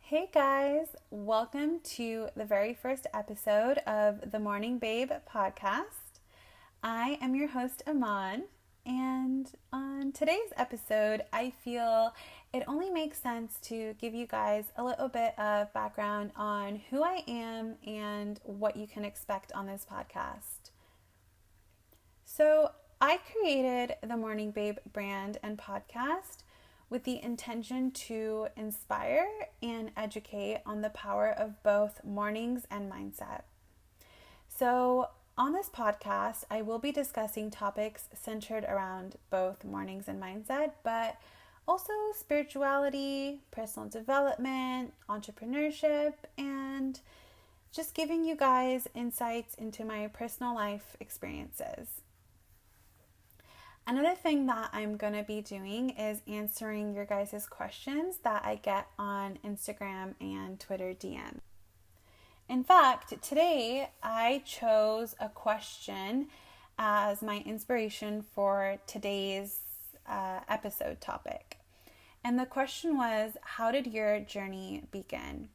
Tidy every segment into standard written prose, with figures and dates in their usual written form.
Hey guys, welcome to the very first episode of the Morning Babe podcast. I am your host, Aman, and on today's episode, I feel it only makes sense to give you guys a little bit of background on who I am and what you can expect on this podcast. So, I created the Morning Babe brand and podcast with the intention to inspire and educate on the power of both mornings and mindset. So, on this podcast, I will be discussing topics centered around both mornings and mindset, but also spirituality, personal development, entrepreneurship, and just giving you guys insights into my personal life experiences. Another thing that I'm going to be doing is answering your guys' questions that I get on Instagram and Twitter DM. In fact, today I chose a question as my inspiration for today's episode topic. And the question was, how did your journey begin?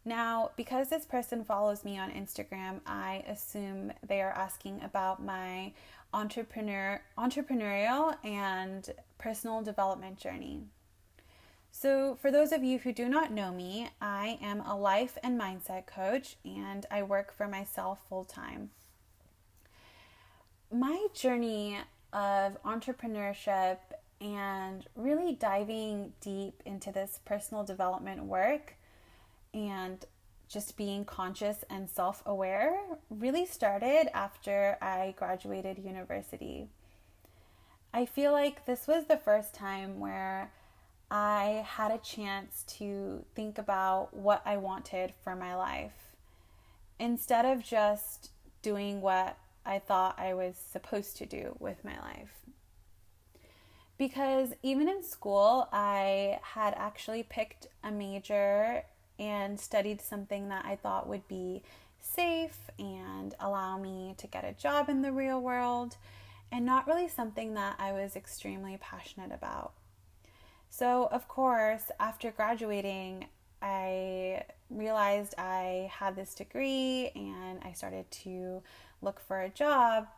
Now, because this person follows me on Instagram, I assume they are asking about my entrepreneurial and personal development journey. So, for those of you who do not know me, I am a life and mindset coach and I work for myself full time. My journey of entrepreneurship and really diving deep into this personal development work and just being conscious and self-aware really started after I graduated university. I feel like this was the first time where I had a chance to think about what I wanted for my life instead of just doing what I thought I was supposed to do with my life. Because even in school, I had actually picked a major and studied something that I thought would be safe and allow me to get a job in the real world, and not really something that I was extremely passionate about. So, of course, after graduating, I realized I had this degree and I started to look for a job.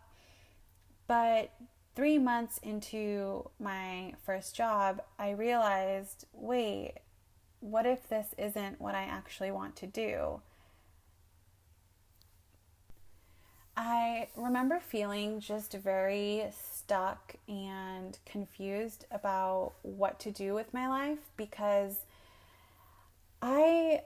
But 3 months into my first job, I realized, wait, what if this isn't what I actually want to do? I remember feeling just very stuck and confused about what to do with my life because my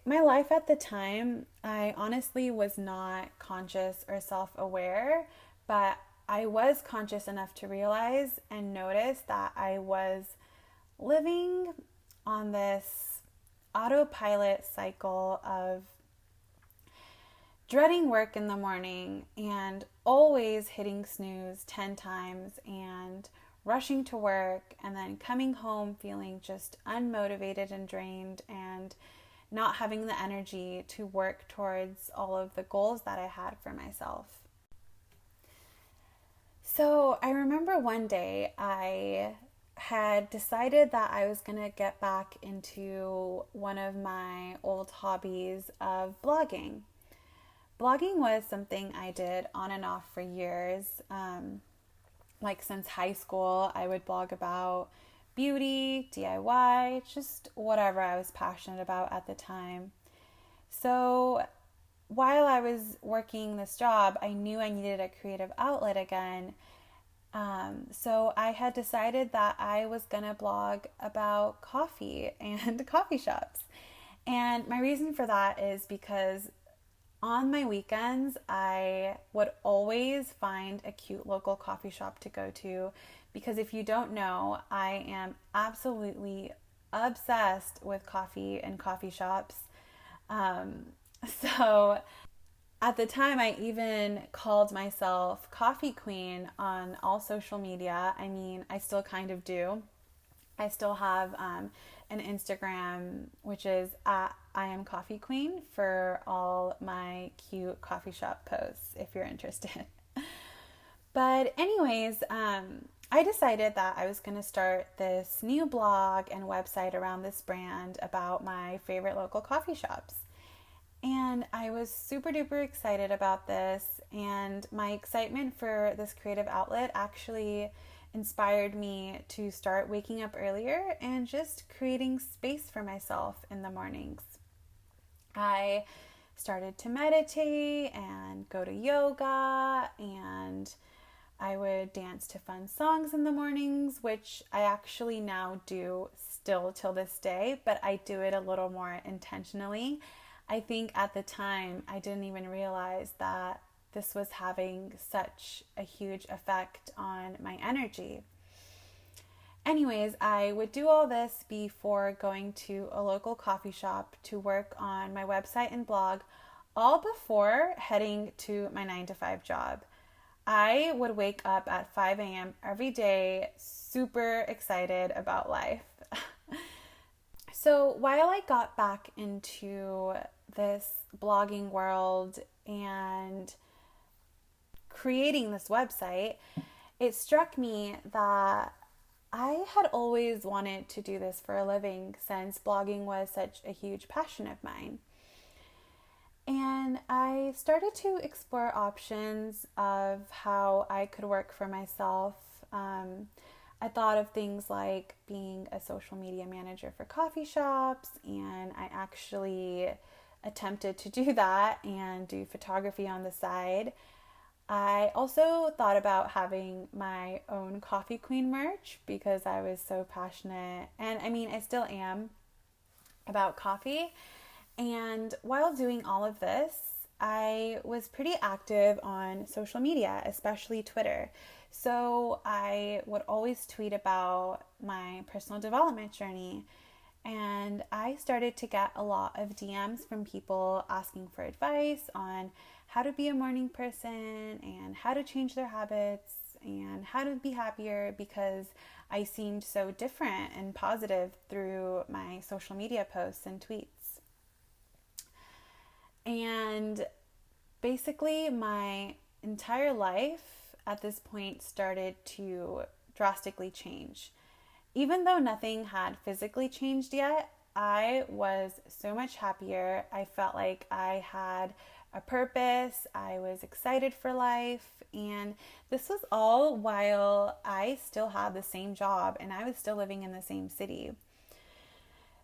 life at the time, I honestly was not conscious or self-aware, but I was conscious enough to realize and notice that I was living on this autopilot cycle of dreading work in the morning and always hitting snooze 10 times and rushing to work and then coming home feeling just unmotivated and drained and not having the energy to work towards all of the goals that I had for myself. So I remember one day I had decided that I was going to get back into one of my old hobbies of blogging. Blogging was something I did on and off for years. Since high school, I would blog about beauty, DIY, just whatever I was passionate about at the time. So while I was working this job, I knew I needed a creative outlet again. So I had decided that I was going to blog about coffee and coffee shops. And my reason for that is because on my weekends, I would always find a cute local coffee shop to go to because if you don't know, I am absolutely obsessed with coffee and coffee shops. So at the time, I even called myself Coffee Queen on all social media. I mean, I still kind of do. I still have an Instagram, which is at I am Coffee Queen for all my cute coffee shop posts, if you're interested. But anyways, I decided that I was going to start this new blog and website around this brand about my favorite local coffee shops. And I was super duper excited about this. And my excitement for this creative outlet actually inspired me to start waking up earlier and just creating space for myself in the mornings. I started to meditate and go to yoga, and I would dance to fun songs in the mornings, which I actually now do still till this day, but I do it a little more intentionally. I think at the time I didn't even realize that this was having such a huge effect on my energy. Anyways, I would do all this before going to a local coffee shop to work on my website and blog, all before heading to my 9 to 5 job. I would wake up at 5 a.m. every day, super excited about life. So while I got back into this blogging world and creating this website, it struck me that I had always wanted to do this for a living since blogging was such a huge passion of mine. And I started to explore options of how I could work for myself. I thought of things like being a social media manager for coffee shops, and I actually attempted to do that and do photography on the side. I also thought about having my own Coffee Queen merch because I was so passionate, and I mean, I still am, about coffee. And while doing all of this, I was pretty active on social media, especially Twitter. So I would always tweet about my personal development journey. And I started to get a lot of DMs from people asking for advice on how to be a morning person and how to change their habits and how to be happier, because I seemed so different and positive through my social media posts and tweets. And basically, my entire life at this point started to drastically change. Even though nothing had physically changed yet, I was so much happier. I felt like I had a purpose. I was excited for life. And this was all while I still had the same job and I was still living in the same city.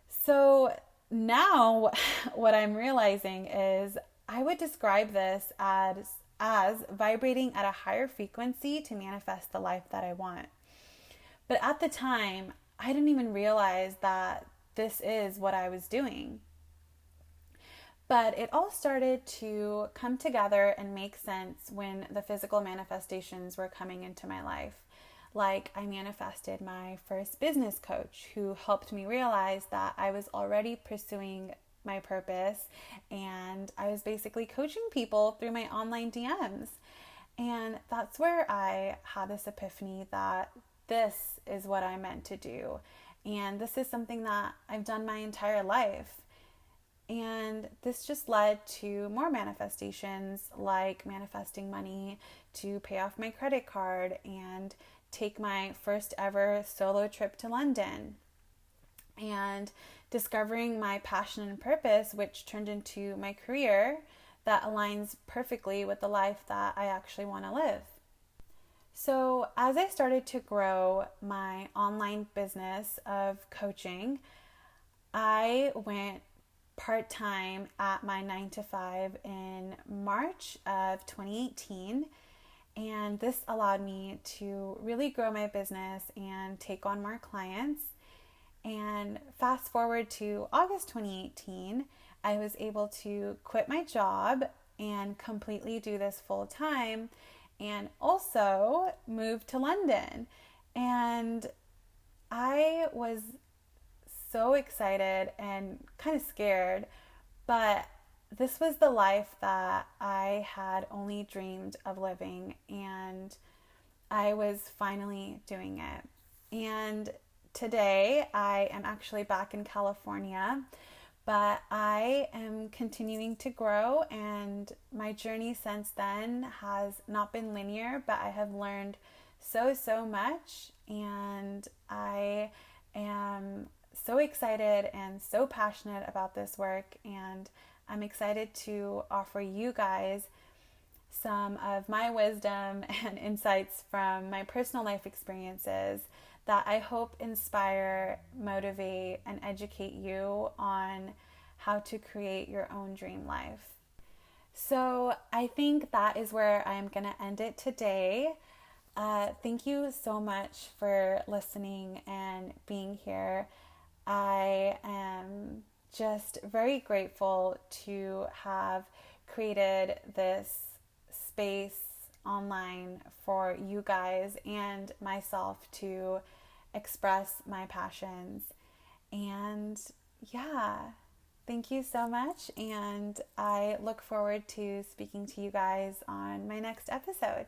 So now what I'm realizing is I would describe this as vibrating at a higher frequency to manifest the life that I want. But at the time, I didn't even realize that this is what I was doing. But it all started to come together and make sense when the physical manifestations were coming into my life. Like, I manifested my first business coach who helped me realize that I was already pursuing my purpose, and I was basically coaching people through my online DMs. And that's where I had this epiphany that this is what I meant to do. And this is something that I've done my entire life. And this just led to more manifestations, like manifesting money to pay off my credit card and take my first ever solo trip to London, and discovering my passion and purpose, which turned into my career that aligns perfectly with the life that I actually want to live. So as I started to grow my online business of coaching, I went part-time at my 9 to 5 in March of 2018. And this allowed me to really grow my business and take on more clients. And fast forward to August 2018, I was able to quit my job and completely do this full time, and also move to London. And I was so excited and kind of scared, but this was the life that I had only dreamed of living, and I was finally doing it. And today I am actually back in California, but I am continuing to grow, and my journey since then has not been linear, but I have learned so much. And I am so excited and so passionate about this work. And I'm excited to offer you guys some of my wisdom and insights from my personal life experiences that I hope inspire, motivate, and educate you on how to create your own dream life. So I think that is where I'm going to end it today. Thank you so much for listening and being here. I am just very grateful to have created this space online for you guys and myself to express my passions. And yeah, thank you so much. And I look forward to speaking to you guys on my next episode.